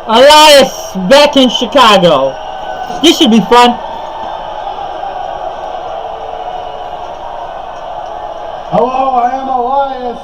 Elias back in Chicago. This should be fun. Hello, I am Elias.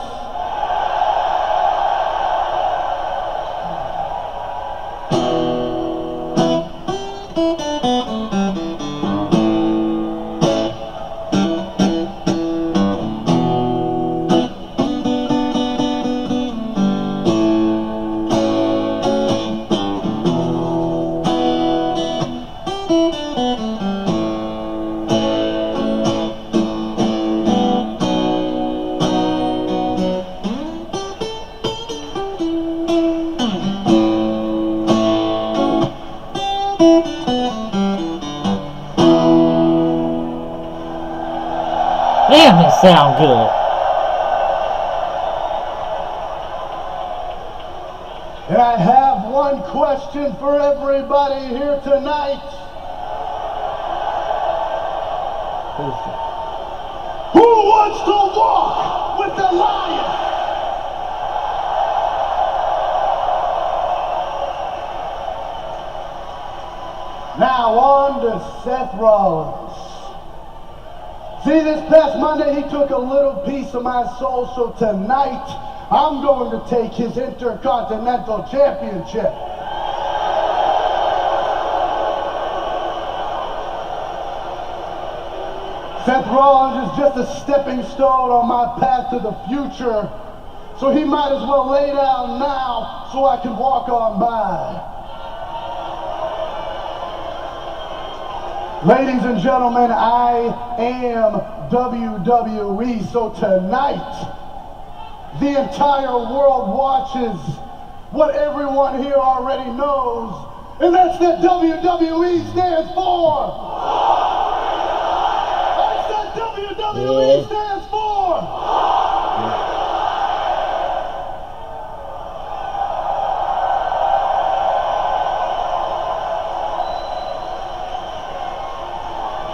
Damn, it sound good. And I have one question for everybody here tonight. Who wants to walk with the lion? Now on to Seth Rollins. See, this past Monday he took a little piece of my soul, so tonight I'm going to take his Intercontinental Championship. Seth Rollins is just a stepping stone on my path to the future, so he might as well lay down now so I can walk on by. Ladies and gentlemen, I am WWE, so tonight the entire world watches what everyone here already knows, and that's that WWE stands for. That's what WWE stands for.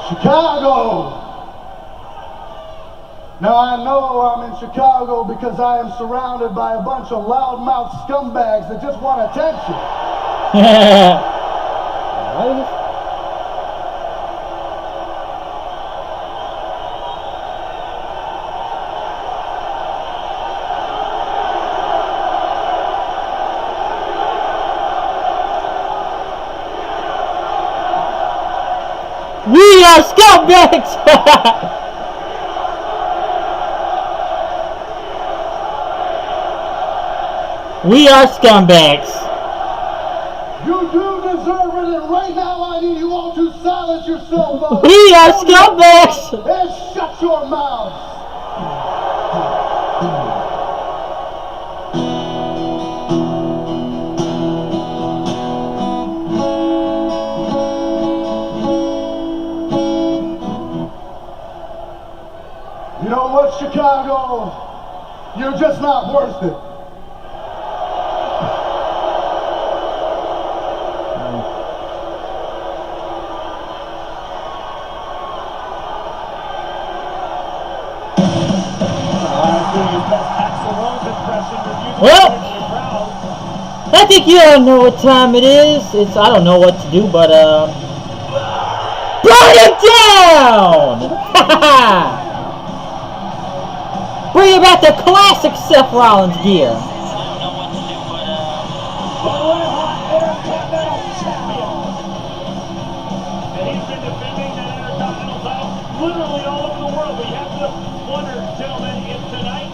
Chicago. Now I know I'm in Chicago because I am surrounded by a bunch of loudmouth scumbags that just want attention. We are scumbags! We are scumbags. You do deserve it, and right now I need you all to silence your cell phones. We are scumbags! And shut your mouths. You know what, Chicago? You're just not worth it. Well, I think you all know what time it is. I don't know what to do, but burn it down! Bring about the classic Seth Rollins gear. And he's been defending that Intercontinental title literally all over the world. We have to wonder, gentlemen, if tonight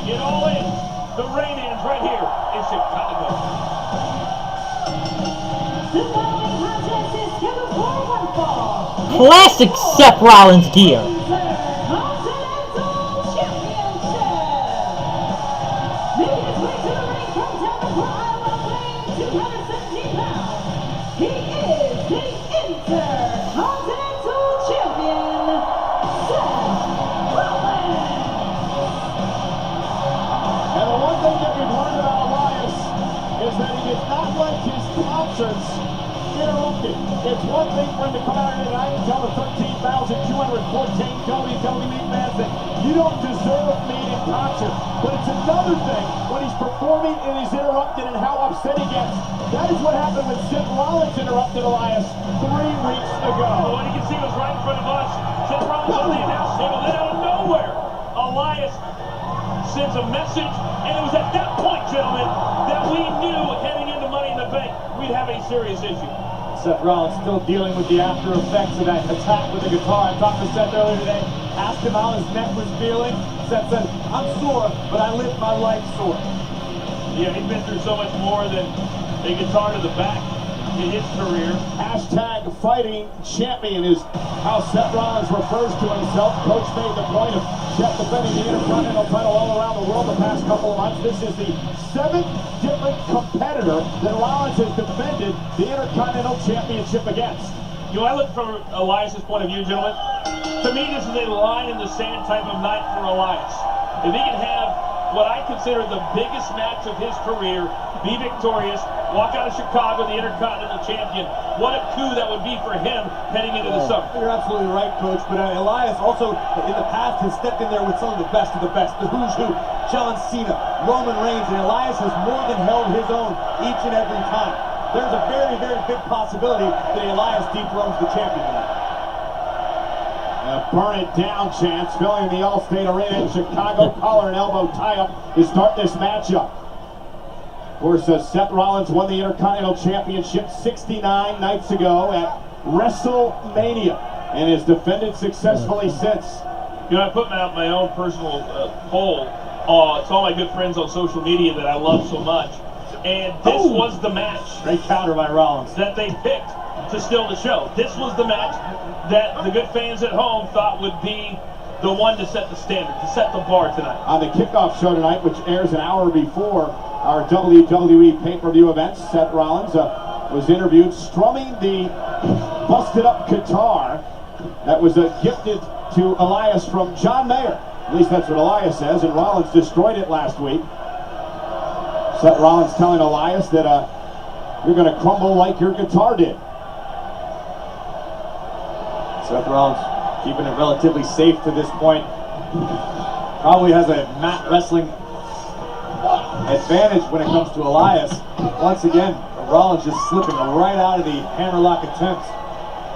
it all ends. The rain ends right here in Chicago. The following contest is scheduled for one fall. Classic Seth Rollins gear. It's one thing for him to come out here tonight and tell the 13,214 WWE fans that you don't deserve me to conscious. But it's another thing when he's performing and he's interrupted and how upset he gets. That is what happened when Seth Rollins interrupted Elias 3 weeks ago. Well, what you can see was right in front of us. Seth Rollins on the announce table, then out of nowhere, Elias sends a message, and it was at that point, gentlemen, that we knew heading into Money in the Bank, we'd have a serious issue. Seth Rollins still dealing with the after effects of that attack with the guitar. I talked to Seth earlier today, asked him how his neck was feeling. Seth said, I'm sore, but I live my life sore. Yeah, he's been through so much more than a guitar to the back in his career. Hashtag fighting champion is how Seth Rollins refers to himself. Coach made the point of Seth defending the Intercontinental title all around the world the past couple of months. This is the 7th different competitor that Rollins has defended the Intercontinental Championship against. You know, I look from Elias' point of view, gentlemen. To me, this is a line in the sand type of night for Elias. If he can have what I consider the biggest match of his career, be victorious, walk out of Chicago the Intercontinental Champion, what a coup that would be for him heading into the summer. You're absolutely right, Coach, but Elias also in the past has stepped in there with some of the best, the who's who, John Cena, Roman Reigns, and Elias has more than held his own each and every time. There's a very, very big possibility that Elias dethrones the champion tonight. A burn it down chance filling the Allstate Arena in Chicago. Collar and elbow tie-up to start this matchup. Of course, Seth Rollins won the Intercontinental Championship 69 nights ago at WrestleMania and has defended successfully since. You know, I put out my own personal poll to all my good friends on social media that I love so much. And this was the match. Great counter by Rollins. That they picked to steal the show. This was the match that the good fans at home thought would be the one to set the standard, to set the bar tonight. On the kickoff show tonight, which airs an hour before our WWE pay-per-view event, Seth Rollins was interviewed strumming the busted-up guitar that was gifted to Elias from John Mayer. At least that's what Elias says, and Rollins destroyed it last week. Seth Rollins telling Elias that you're going to crumble like your guitar did. Seth Rollins keeping it relatively safe to this point. Probably has a mat wrestling advantage when it comes to Elias. Once again, Rollins just slipping right out of the hammerlock attempts.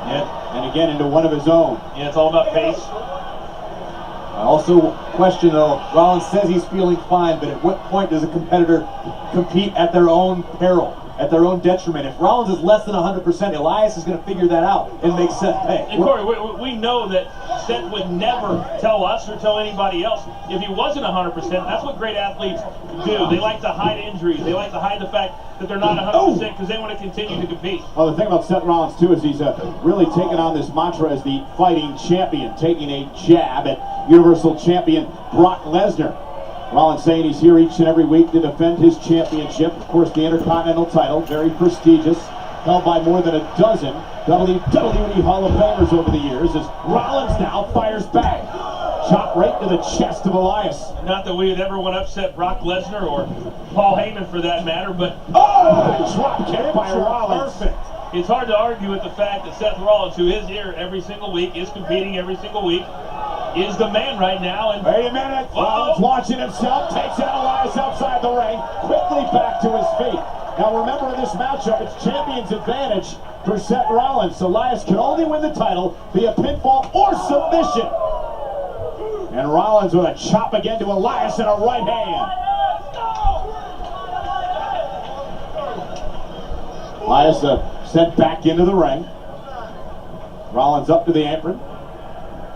And again into one of his own. Yeah, it's all about pace. I also question, though, Rollins says he's feeling fine, but at what point does a competitor compete at their own peril, at their own detriment? If Rollins is less than 100%, Elias is going to figure that out and make Seth pay. And Corey, we know that Seth would never tell us or tell anybody else if he wasn't 100%. That's what great athletes do. They like to hide injuries. They like to hide the fact that they're not 100% because they want to continue to compete. Well, the thing about Seth Rollins, too, is he's really taken on this mantra as the fighting champion, taking a jab at Universal Champion Brock Lesnar. Rollins saying he's here each and every week to defend his championship. Of course, the Intercontinental title, very prestigious, held by more than a dozen WWE Hall of Famers over the years, as Rollins now fires back. Chop right to the chest of Elias. Not that we would ever want to upset Brock Lesnar or Paul Heyman for that matter, but drop kick by Rollins. Perfect. It's hard to argue with the fact that Seth Rollins, who is here every single week, is competing every single week, is the man right now. And wait a minute. Rollins launching himself, takes out Elias outside the ring, quickly back to his feet. Now remember, in this matchup, it's champion's advantage for Seth Rollins. Elias can only win the title via pinfall or submission. And Rollins with a chop again to Elias in a right hand. Elias sent back into the ring. Rollins up to the apron.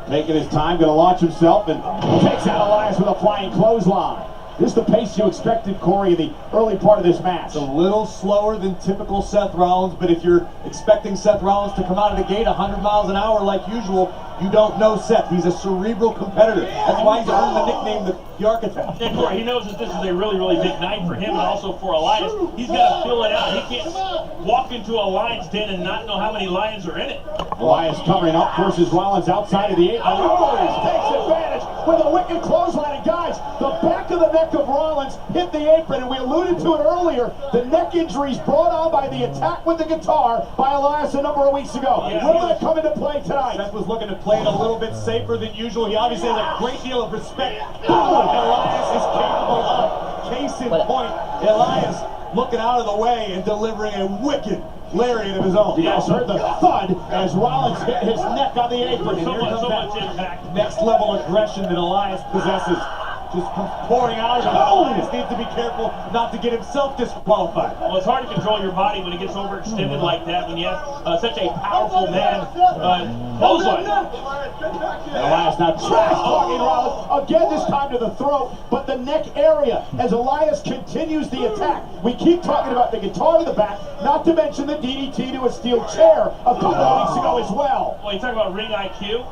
Taking his time, going to launch himself, and takes out Elias with a flying clothesline. This is the pace you expected, Corey, in the early part of this match. It's a little slower than typical Seth Rollins, but if you're expecting Seth Rollins to come out of the gate 100 miles an hour like usual, you don't know Seth. He's a cerebral competitor. That's why he's earned the nickname the Architect. And Corey, he knows that this is a really, really big night for him and also for Elias. He's got to fill it out. He can't walk into a lion's den and not know how many lions are in it. Elias covering up, forces Rollins outside of the apron. Takes advantage. with a wicked clothesline. And guys, the back of the neck of Rollins hit the apron, and we alluded to it earlier. The neck injuries brought on by the attack with the guitar by Elias a number of weeks ago. Yeah, Will that come into play tonight? Seth was looking to play it a little bit safer than usual. He obviously has a great deal of respect for what Elias is capable of. Case in point, Elias looking out of the way and delivering a wicked lariat of his own. You guys heard the thud as Rollins hit his neck on the apron. And So here much, comes so that much impact. next level aggression that Elias possesses. Just pouring out of him. Elias needs to be careful not to get himself disqualified. Well, it's hard to control your body when it gets overextended like that, when you have such a powerful man. Clothesline. Elias now trash talking Rollins. Again, this time to the throat, but the neck area as Elias continues the attack. We keep talking about the guitar to the back, not to mention the DDT to a steel chair a couple of weeks ago as well. Well, you talk about ring IQ.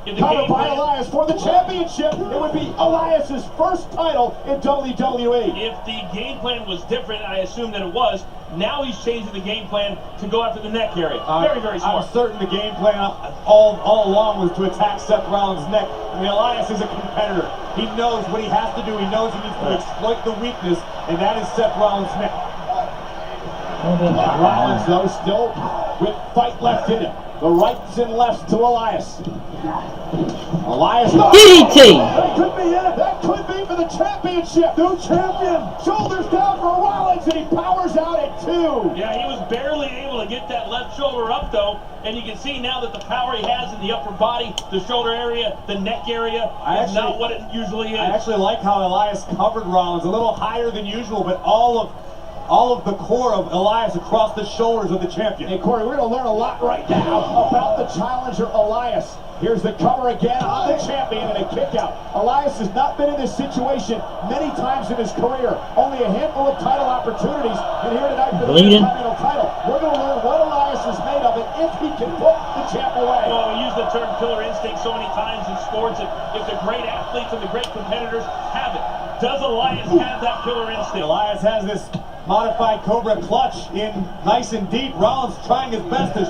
If the Covered game by plan, Elias for the championship. It would be Elias's first title in WWE. if the game plan was different, I assume that it was, now he's changing the game plan to go after the neck area. Very, very smart. I'm certain the game plan all along was to attack Seth Rollins' neck. I mean, Elias is a competitor. He knows what he has to do. He knows he needs to exploit the weakness, and that is Seth Rollins' neck. Rollins, though, still with fight left in him. The rights and lefts to Elias. Elias. DDT! That could be it. That could be for the championship. New champion. Shoulders down for Rollins, and he powers out at 2. Yeah, he was barely able to get that left shoulder up, though, and you can see now that the power he has in the upper body, the shoulder area, the neck area, is not what it usually is. I actually like how Elias covered Rollins a little higher than usual, but all of the core of Elias across the shoulders of the champion. Hey, Corey, we're going to learn a lot right now about the challenger, Elias. Here's the cover again on the champion and a kick out. Elias has not been in this situation many times in his career. Only a handful of title opportunities, and here tonight for the Intercontinental title. We're going to learn what Elias is made of and if he can put the champ away. Well, we use the term killer instinct so many times in sports, and if the great athletes and the great competitors have it, does Elias have that killer instinct? Elias has this modified Cobra clutch in nice and deep. Rollins trying his best to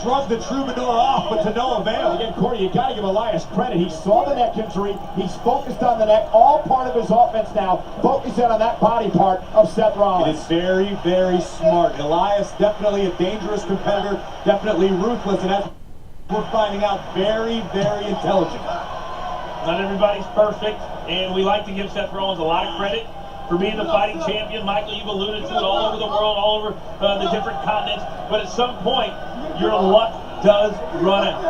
shrug the troubadour off, but to no avail. Again, Corey, you got to give Elias credit. He saw the neck injury. He's focused on the neck. All part of his offense now. Focusing on that body part of Seth Rollins. It is very, very smart. Elias, definitely a dangerous competitor. Definitely ruthless. And as we're finding out, very, very intelligent. Not everybody's perfect, and we like to give Seth Rollins a lot of credit for being the fighting champion. Michael, you've alluded to it all over the world, all over the different continents, but at some point, your luck does run out.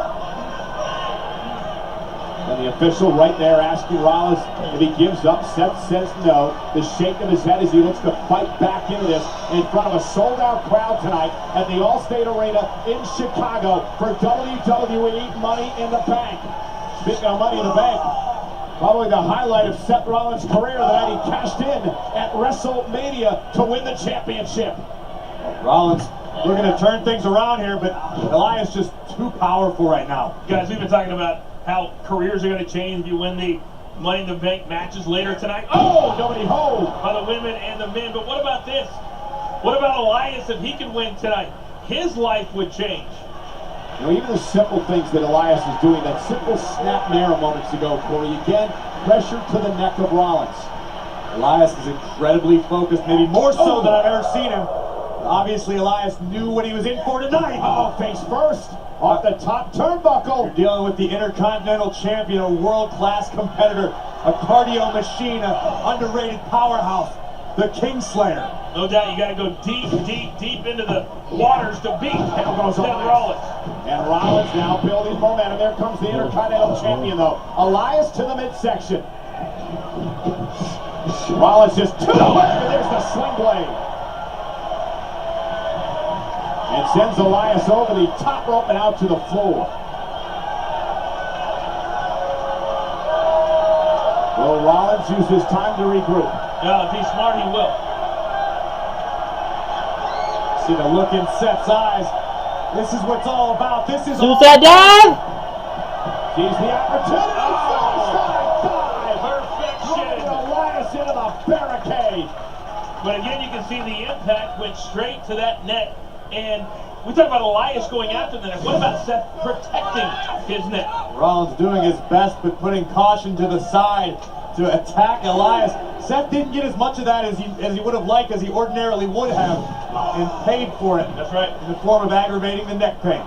And the official right there asking Rollins if he gives up. Seth says no. The shake of his head as he looks to fight back into this in front of a sold-out crowd tonight at the Allstate Arena in Chicago for WWE Money in the Bank. Speaking of Money in the Bank, probably the highlight of Seth Rollins' career that he cashed in at WrestleMania to win the championship. Rollins looking to turn things around here, but Elias just too powerful right now. Guys, we've been talking about how careers are going to change if you win the Money in the Bank matches later tonight. Oh, nobody hold by the women and the men. But what about this? What about Elias if he can win tonight? His life would change. You know, even the simple things that Elias is doing, that simple snap and arrow moments ago, Corey, again, pressure to the neck of Rollins. Elias is incredibly focused, maybe more so than I've ever seen him. Obviously, Elias knew what he was in for tonight. Oh, face first, off the top turnbuckle. You're dealing with the Intercontinental Champion, a world-class competitor, a cardio machine, an underrated powerhouse, the Kingslayer. No doubt you got to go deep, deep, deep into the waters to beat Seth Rollins. And Rollins now building momentum. There comes the Intercontinental Champion, though. Elias to the midsection. Rollins just to the left, and there's the sling blade. And sends Elias over the top rope and out to the floor. Will Rollins use his time to regroup? Yeah, if he's smart, he will. See the look in Seth's eyes. This is what it's all about. This is Suicide dive! Sees the opportunity. Suicide dive. Perfection. Elias into the barricade. But again, you can see the impact went straight to that neck. And we talk about Elias going after the neck. What about Seth protecting his neck? Rollins doing his best, but putting caution to the side to attack Elias. Seth didn't get as much of that as he would have liked, as he ordinarily would have, and paid for it. That's right. In the form of aggravating the neck pain.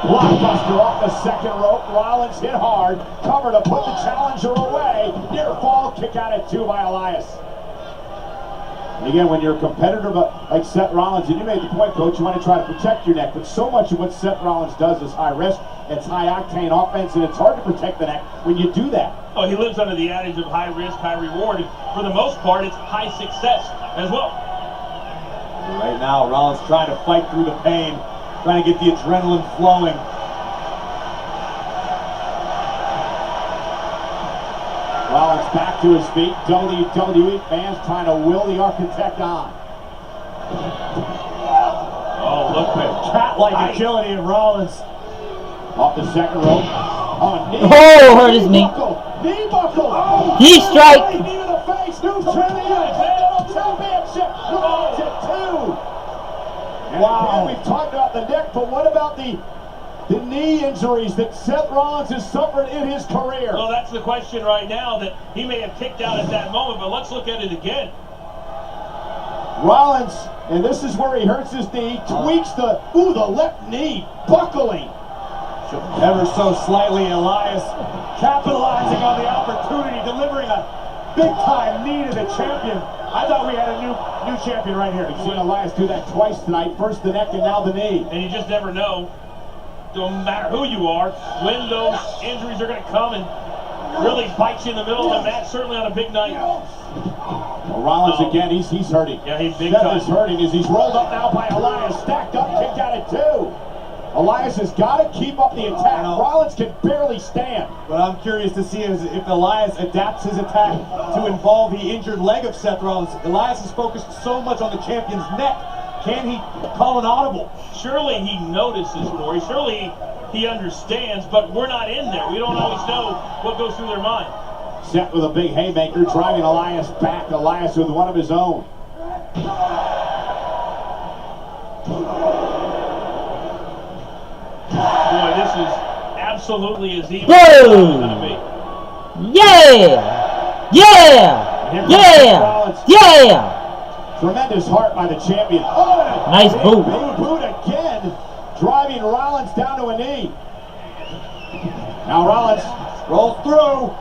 Blockbuster off the second rope. Rollins hit hard. Cover to put the challenger away. Near fall kick out at 2 by Elias. And again, when you're a competitor like Seth Rollins, and you made the point, Coach, you want to try to protect your neck, but so much of what Seth Rollins does is high risk. It's high octane offense, and it's hard to protect the neck when you do that. Oh, he lives under the adage of high risk, high reward. And for the most part, it's high success as well. Right now, Rollins trying to fight through the pain, trying to get the adrenaline flowing. Rollins back to his feet. WWE fans trying to will the Architect on. Oh, look at cat-like agility of Rollins. Off the second rope. Oh, knee. Oh, hurt his knee. Knee buckle. Oh, Knee strike. Knee to the face. New champion. Championship. Rollins at 2. And again, we've talked about the neck, but what about the knee injuries that Seth Rollins has suffered in his career? Well, that's the question right now, that he may have kicked out at that moment, but let's look at it again. Rollins, and this is where he hurts his knee, tweaks the left knee, buckling. Ever so slightly, Elias capitalizing on the opportunity, delivering a big-time knee to the champion. I thought we had a new champion right here. We've seen Elias do that twice tonight. First the neck and now the knee. And you just never know, no matter who you are, when those injuries are going to come and really bite you in the middle of the match, certainly on a big night. Well, Rollins again, he's hurting. Yeah, he's big Seth time. is hurting as he's rolled up now by Elias. Stacked up, kicked out at 2. Elias has got to keep up the attack. Rollins can barely stand. What I'm curious to see is if Elias adapts his attack to involve the injured leg of Seth Rollins. Elias is focused so much on the champion's neck. Can he call an audible? Surely he notices, Corey. Surely he understands, but we're not in there. We don't always know what goes through their mind. Seth with a big haymaker, driving Elias back. Elias with one of his own. Boy, this is absolutely as even Whoa! as it's going to be. Yeah! Yeah! Yeah! Yeah! Tremendous heart by the champion. Oh, Nice boot. Big boot again, driving Rollins down to a knee. Now Rollins rolls through.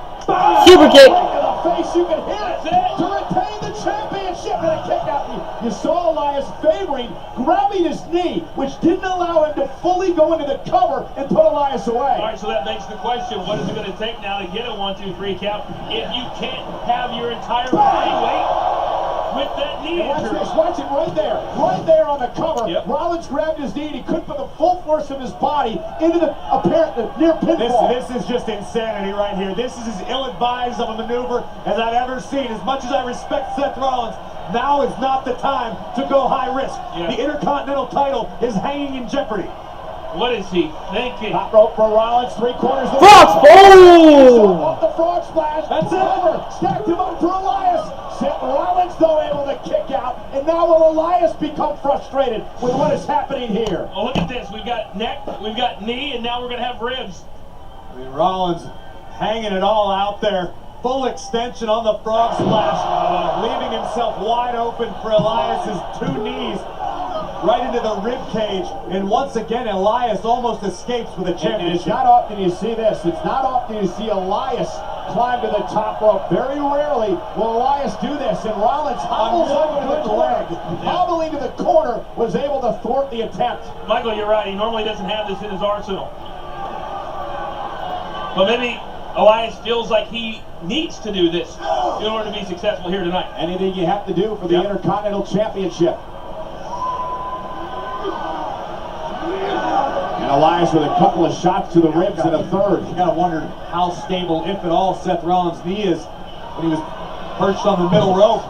Super kick. Right to the face, you can hear it. To retain the championship and a kick out. You saw Elias favoring, grabbing his knee, which didn't allow him to fully go into the cover and put Elias away. All right, so that begs the question, what is it going to take now to get a 1-2-3 count if you can't have your entire body weight with that knee And watch injury? this, watch it right there on the cover. Yep. Rollins grabbed his knee and he couldn't put the full force of his body into the apparent near pinfall. This is just insanity right here. This is as ill-advised of a maneuver as I've ever seen. As much as I respect Seth Rollins, now is not the time to go high risk. Yeah. The Intercontinental title is hanging in jeopardy. What is he thinking? Top rope for Rollins, 3/4 of the Frog boom! Off the frog splash. That's it. Over. Stacked him up for Elias. Seth Rollins though able to kick out. And now will Elias become frustrated with what is happening here? Oh, look at this. We've got neck, we've got knee, and now we're going to have ribs. I mean, Rollins hanging it all out there. Full extension on the frog splash, leaving himself wide open for Elias's 2 knees right into the rib cage. And once again, Elias almost escapes with a And it's championship. not often you see this. It's not often you see Elias climb to the top rope. Very rarely will Elias do this. And Rollins hobbles over to the corner. Hobbling to the corner, was able to thwart the attempt. Michael, you're right. He normally doesn't have this in his arsenal. But maybe Elias feels like he needs to do this in order to be successful here tonight. Anything you have to do for the Yep. Intercontinental Championship. And Elias with a couple of shots to the ribs and a third. You gotta wonder how stable, if at all, Seth Rollins' knee is when he was perched on the middle rope.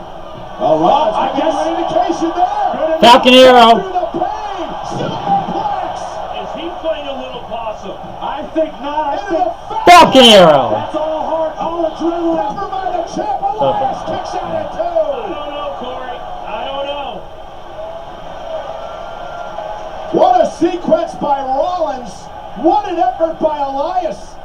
Well, Rollins, I guess- an indication there. Falcon Arrow. Through the pain. Superplex. Is he playing a little possum? I think not. I Into think the face. Falcon Arrow. that's all heart, all adrenaline. Cover by the champ. Elias kicks out at I 2. don't know, Corey. I don't know. sequence by Rollins. What an effort by Elias.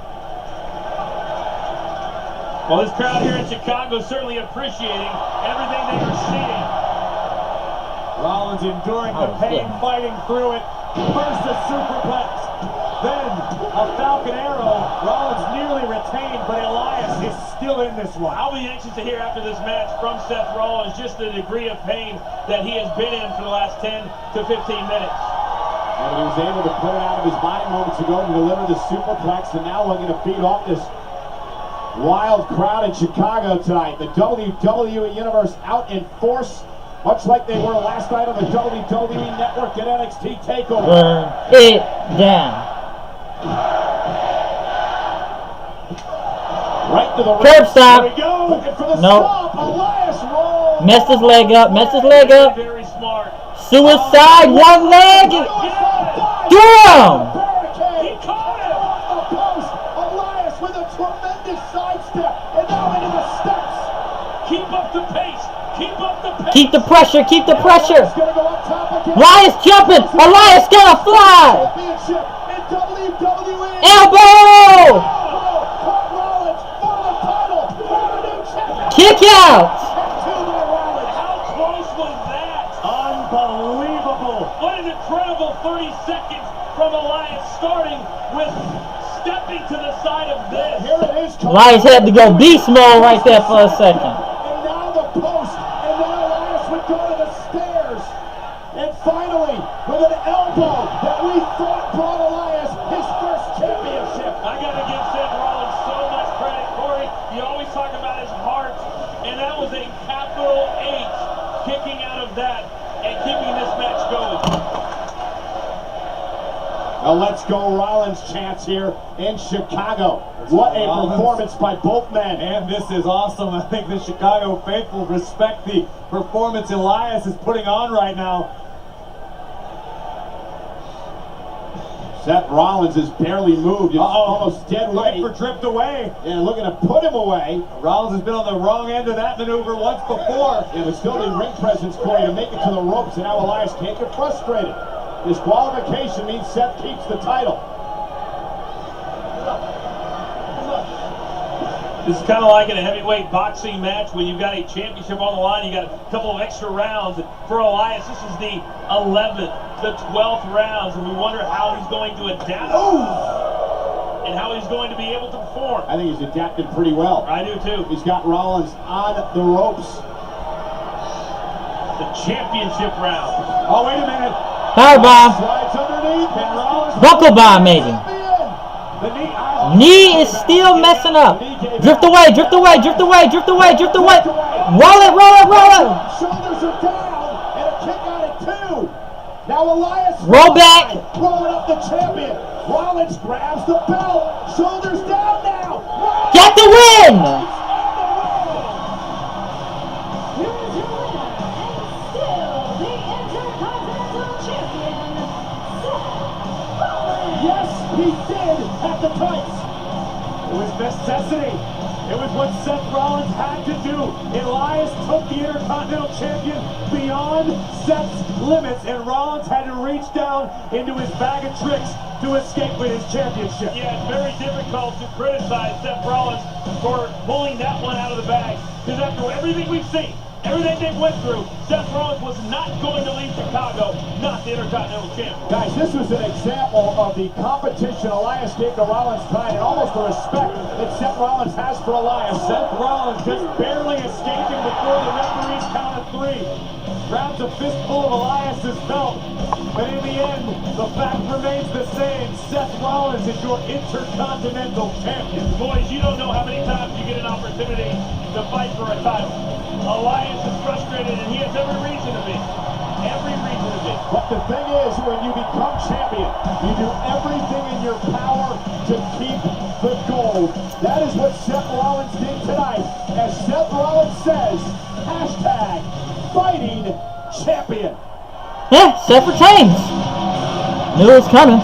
Well, this crowd here in Chicago certainly appreciating everything they are seeing. Rollins enduring the pain, fighting through it. First a superplex, then a Falcon Arrow. Rollins nearly retained, but Elias is still in this one. I'll be anxious to hear after this match from Seth Rollins just the degree of pain that he has been in for the last 10 to 15 minutes. And he was able to put it out of his mind moments ago to deliver the superplex, and now we're going to feed off this wild crowd in Chicago tonight. The WWE Universe out in force, much like they were last night on the WWE Network at NXT TakeOver. Burn it down. Right to the Curb stop. There we go. Looking for the Nope. stop. Elias rolls. Messed his leg up. Messed his leg up. Very smart. Suicide. One leg. Damn. Barricade. He caught him. Off the post. Elias with a tremendous sidestep. And now into the steps. Keep up the pace. Keep up the pace. Keep the pressure. Keep the pressure. Elias gonna go up top again. Elias jumping. Elias gonna fly. Championship in WWE. Elbow. Caught Rollins for the title. For the new champion. Kick out. Two by Rollins. How close was that? Unbelievable. What an incredible 30 seconds from Elias, starting with stepping to the side of this. Here it is. Elias had to go beast mode right there for a second. And now the post. And then Elias would go to the stairs. And finally, with an elbow that we thought brought Elias his first championship. I gotta give Seth Rollins so much credit, Corey. You always talk about his heart, and that was a capital H kicking out of that and keeping this match going. A Let's Go Rollins chants here in Chicago. What a performance by both men. And this is awesome. I think the Chicago faithful respect the performance Elias is putting on right now. Seth Rollins is barely moved. He's almost dead weight. Looking for drift away. Yeah, looking to put him away. Rollins has been on the wrong end of that maneuver once before. It was still the ring presence, Corey, to make it to the ropes, and now Elias can't get frustrated. Disqualification means Seth keeps the title. This is kind of like in a heavyweight boxing match when you've got a championship on the line, you got a couple of extra rounds. For Elias, this is the 11th, the 12th rounds, and we wonder how he's going to adapt and how he's going to be able to perform. I think he's adapted pretty well. I do too. He's got Rollins on the ropes. The championship round. Oh, wait a minute. Powerbomb. Slides underneath, and Rollins... Buckle bomb maybe. The knee... Knee is still messing up. Drift away, drift away, drift away, drift away, drift away. Roll it, roll it, roll it. Shoulders are down, and a kick out at two. Now Elias Roll back. rolling up the champion. Rollins grabs the belt. Shoulders down now. Rollins Get the win. on the roll. Here is your winner, and still the Intercontinental Champion, Seth Rollins. Yes, he did at the tights. It was necessity. It was what Seth Rollins had to do. Elias took the Intercontinental Champion beyond Seth's limits, and Rollins had to reach down into his bag of tricks to escape with his championship. Yeah, it's very difficult to criticize Seth Rollins for pulling that one out of the bag. Because after everything we've seen, everything they went through, Seth Rollins was not going to leave Chicago, not the Intercontinental Champion. Guys, this was an example of the competition Elias gave to Rollins tonight, and almost the respect that Seth Rollins has for Elias. Seth Rollins just barely escaping before the referee's count of three. Grabs a fistful of Elias's belt, but in the end, the fact remains the same. Seth Rollins is your Intercontinental Champion. Boys, you don't know how many times you get an opportunity to fight for a title. Elias is frustrated, and he has every reason to be. Every reason to be. But the thing is, when you become champion, you do everything in your power to keep the gold. That is what Seth Rollins did tonight. As Seth Rollins says, hashtag fighting champion. Yeah, Seth retains. Knew it was coming.